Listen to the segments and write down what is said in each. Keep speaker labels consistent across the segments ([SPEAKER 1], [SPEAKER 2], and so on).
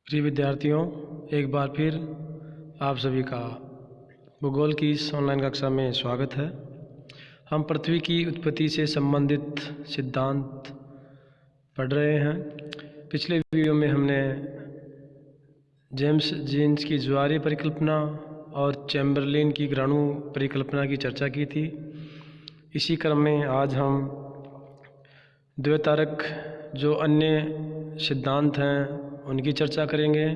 [SPEAKER 1] प्रिय विद्यार्थियों, एक बार फिर आप सभी का भूगोल की इस ऑनलाइन कक्षा में स्वागत है। हम पृथ्वी की उत्पत्ति से संबंधित सिद्धांत पढ़ रहे हैं। पिछले वीडियो में हमने जेम्स जीन्स की ज्वारीय परिकल्पना और चैम्बरलिन की ग्राणु परिकल्पना की चर्चा की थी। इसी क्रम में आज हम द्वैतारक जो अन्य सिद्धांत हैं उनकी चर्चा करेंगे।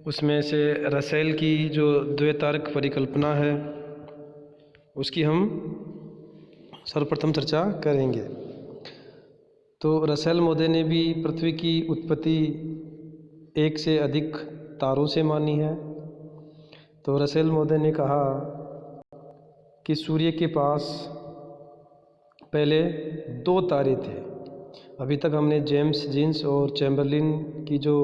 [SPEAKER 1] उसमें से रसेल की जो द्वैतारक परिकल्पना है उसकी हम सर्वप्रथम चर्चा करेंगे। तो रसेल मोदे ने भी पृथ्वी की उत्पत्ति एक से अधिक तारों से मानी है। तो रसेल मोदे ने कहा कि सूर्य के पास पहले 2 तारे थे। अभी तक हमने जेम्स जीन्स और चैम्बरलिन की जो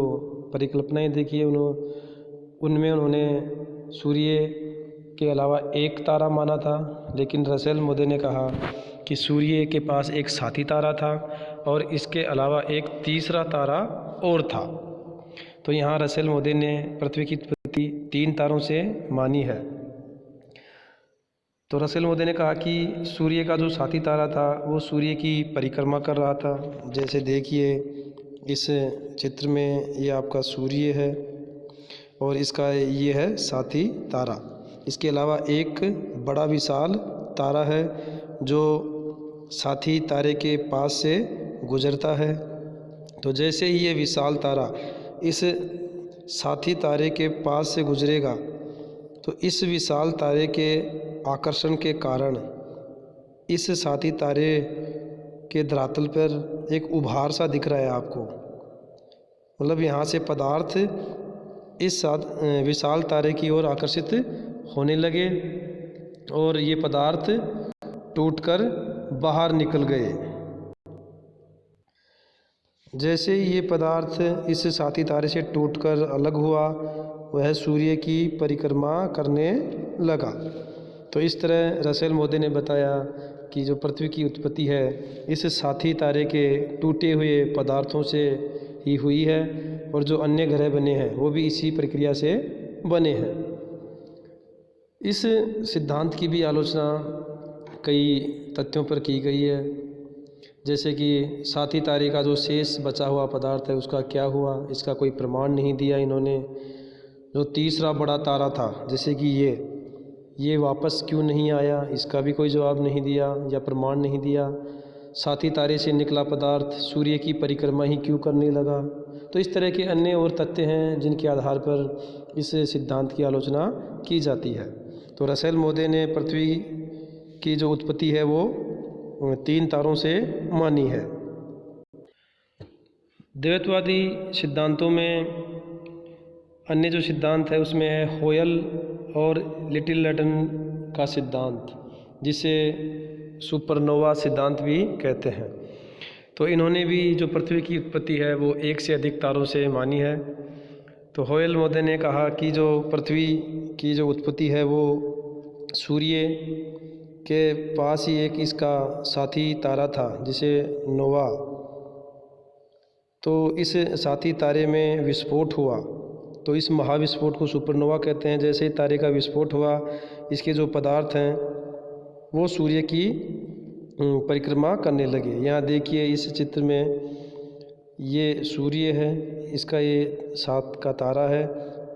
[SPEAKER 1] परिकल्पनाएं देखी है उनमें उन्होंने सूर्य के अलावा एक तारा माना था, लेकिन रसेल मोदे ने कहा कि सूर्य के पास एक साथी तारा था और इसके अलावा एक तीसरा तारा और था। तो यहाँ रसेल मोदे ने पृथ्वी की उत्पत्ति 3 तारों से मानी है। तो रसेल मोदे ने कहा कि सूर्य का जो साथी तारा था वो सूर्य की परिक्रमा कर रहा था। जैसे देखिए इस चित्र में ये आपका सूर्य है और इसका ये है साथी तारा। इसके अलावा एक बड़ा विशाल तारा है जो साथी तारे के पास से गुजरता है। तो जैसे ही ये विशाल तारा इस साथी तारे के पास से गुजरेगा तो इस विशाल तारे के आकर्षण के कारण इस साथी तारे के धरातल पर एक उभार सा दिख रहा है आपको। मतलब यहाँ से पदार्थ इस विशाल तारे की ओर आकर्षित होने लगे और ये पदार्थ टूटकर बाहर निकल गए। जैसे ये पदार्थ इस साथी तारे से टूटकर अलग हुआ वह सूर्य की परिक्रमा करने लगा। तो इस तरह रसेल मोदे ने बताया कि जो पृथ्वी की उत्पत्ति है इस साथी तारे के टूटे हुए पदार्थों से ही हुई है और जो अन्य ग्रह बने हैं वो भी इसी प्रक्रिया से बने हैं। इस सिद्धांत की भी आलोचना कई तथ्यों पर की गई है, जैसे कि साथी तारे का जो शेष बचा हुआ पदार्थ है उसका क्या हुआ, इसका कोई प्रमाण नहीं दिया इन्होंने। जो तीसरा बड़ा तारा था जैसे कि ये वापस क्यों नहीं आया, इसका भी कोई जवाब नहीं दिया या प्रमाण नहीं दिया। साथी तारे से निकला पदार्थ सूर्य की परिक्रमा ही क्यों करने लगा। तो इस तरह के अन्य और तथ्य हैं जिनके आधार पर इस सिद्धांत की आलोचना की जाती है। तो रसेल मोदे ने पृथ्वी की जो उत्पत्ति है वो 3 तारों से मानी है। द्वैतवादी सिद्धांतों में अन्य जो सिद्धांत है उसमें है होयल और लिटिल लैटन का सिद्धांत, जिसे सुपरनोवा सिद्धांत भी कहते हैं। तो इन्होंने भी जो पृथ्वी की उत्पत्ति है वो 1 से अधिक तारों से मानी है। तो होयल मोदे ने कहा कि जो पृथ्वी की जो उत्पत्ति है वो सूर्य के पास ही एक इसका साथी तारा था जिसे नोवा। तो इस साथी तारे में विस्फोट हुआ, तो इस महाविस्फोट को सुपरनोवा कहते हैं। जैसे ही तारे का विस्फोट हुआ इसके जो पदार्थ हैं वो सूर्य की परिक्रमा करने लगे। यहाँ देखिए इस चित्र में ये सूर्य है, इसका ये 7 का तारा है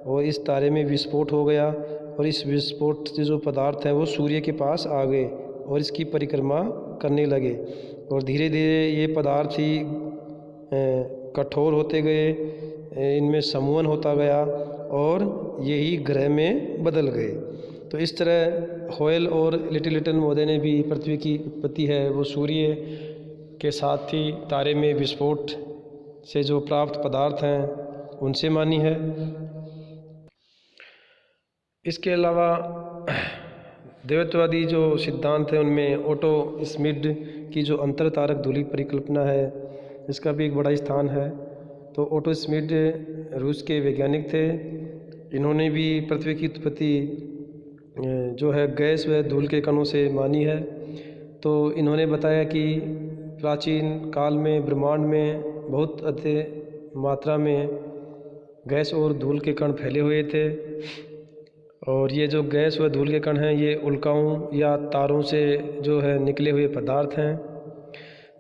[SPEAKER 1] और इस तारे में विस्फोट हो गया और इस विस्फोट से जो पदार्थ हैं वो सूर्य के पास आ गए और इसकी परिक्रमा करने लगे और धीरे धीरे ये पदार्थ ही कठोर होते गए, इनमें समूहन होता गया और यही ग्रह में बदल गए। तो इस तरह होयल और लिटिल लैटन मोदे ने भी पृथ्वी की उत्पत्ति है वो सूर्य के साथ ही तारे में विस्फोट से जो प्राप्त पदार्थ हैं उनसे मानी है। इसके अलावा द्वैतवादी जो सिद्धांत है उनमें ओटो स्मिड की जो अंतर तारक धुली परिकल्पना है इसका भी एक बड़ा स्थान है। तो ओटो स्मिड रूस के वैज्ञानिक थे। इन्होंने भी पृथ्वी की उत्पत्ति जो है गैस व धूल के कणों से मानी है। तो इन्होंने बताया कि प्राचीन काल में ब्रह्मांड में बहुत अधिक मात्रा में गैस और धूल के कण फैले हुए थे और ये जो गैस व धूल के कण हैं ये उल्काओं या तारों से जो है निकले हुए पदार्थ हैं।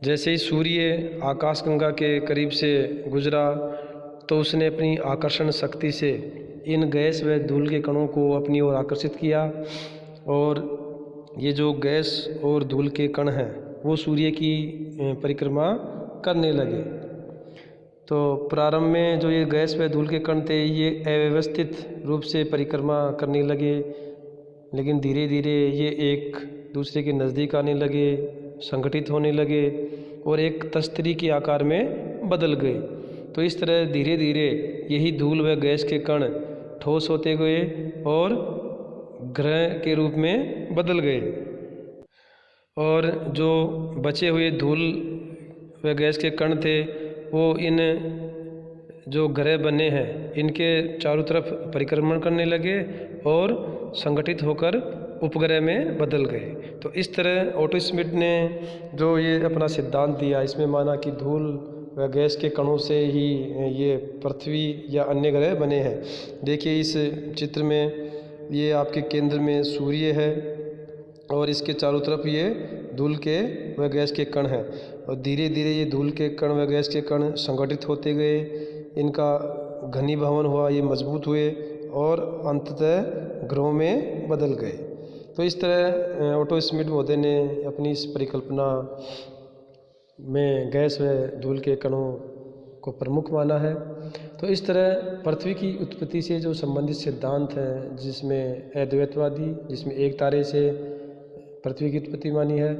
[SPEAKER 1] जैसे ही सूर्य आकाशगंगा के करीब से गुजरा तो उसने अपनी आकर्षण शक्ति से इन गैस व धूल के कणों को अपनी ओर आकर्षित किया और ये जो गैस और धूल के कण हैं वो सूर्य की परिक्रमा करने लगे। तो प्रारंभ में जो ये गैस व धूल के कण थे ये अव्यवस्थित रूप से परिक्रमा करने लगे, लेकिन धीरे धीरे ये एक दूसरे के नज़दीक आने लगे, संगठित होने लगे और एक तस्तरी के आकार में बदल गए। तो इस तरह धीरे धीरे यही धूल व गैस के कण ठोस होते गए और ग्रह के रूप में बदल गए और जो बचे हुए धूल व गैस के कण थे वो इन जो ग्रह बने हैं इनके चारों तरफ परिक्रमण करने लगे और संगठित होकर उपग्रह में बदल गए। तो इस तरह ओटो स्मिथ ने जो ये अपना सिद्धांत दिया इसमें माना कि धूल व गैस के कणों से ही ये पृथ्वी या अन्य ग्रह बने हैं। देखिए इस चित्र में ये आपके केंद्र में सूर्य है और इसके चारों तरफ ये धूल के व गैस के कण हैं और धीरे धीरे ये धूल के कण व गैस के कण संगठित होते गए, इनका घनीभवन हुआ, ये मजबूत हुए और अंततः ग्रहों में बदल गए। तो इस तरह ओटो स्मिथ महोदय ने अपनी इस परिकल्पना में गैस व धूल के कणों को प्रमुख माना है। तो इस तरह पृथ्वी की उत्पत्ति से जो संबंधित सिद्धांत हैं जिसमें अद्वैतवादी, जिसमें एक तारे से पृथ्वी की उत्पत्ति मानी है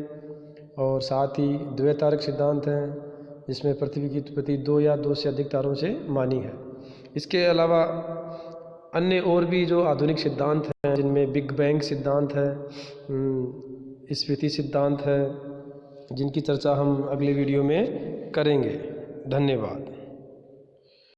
[SPEAKER 1] और साथ ही द्वैतारक सिद्धांत हैं जिसमें पृथ्वी की उत्पत्ति दो या दो से अधिक तारों से मानी है। इसके अलावा अन्य और भी जो आधुनिक सिद्धांत हैं जिनमें बिग बैंग सिद्धांत है, स्मृति सिद्धांत है, जिनकी चर्चा हम अगले वीडियो में करेंगे। धन्यवाद।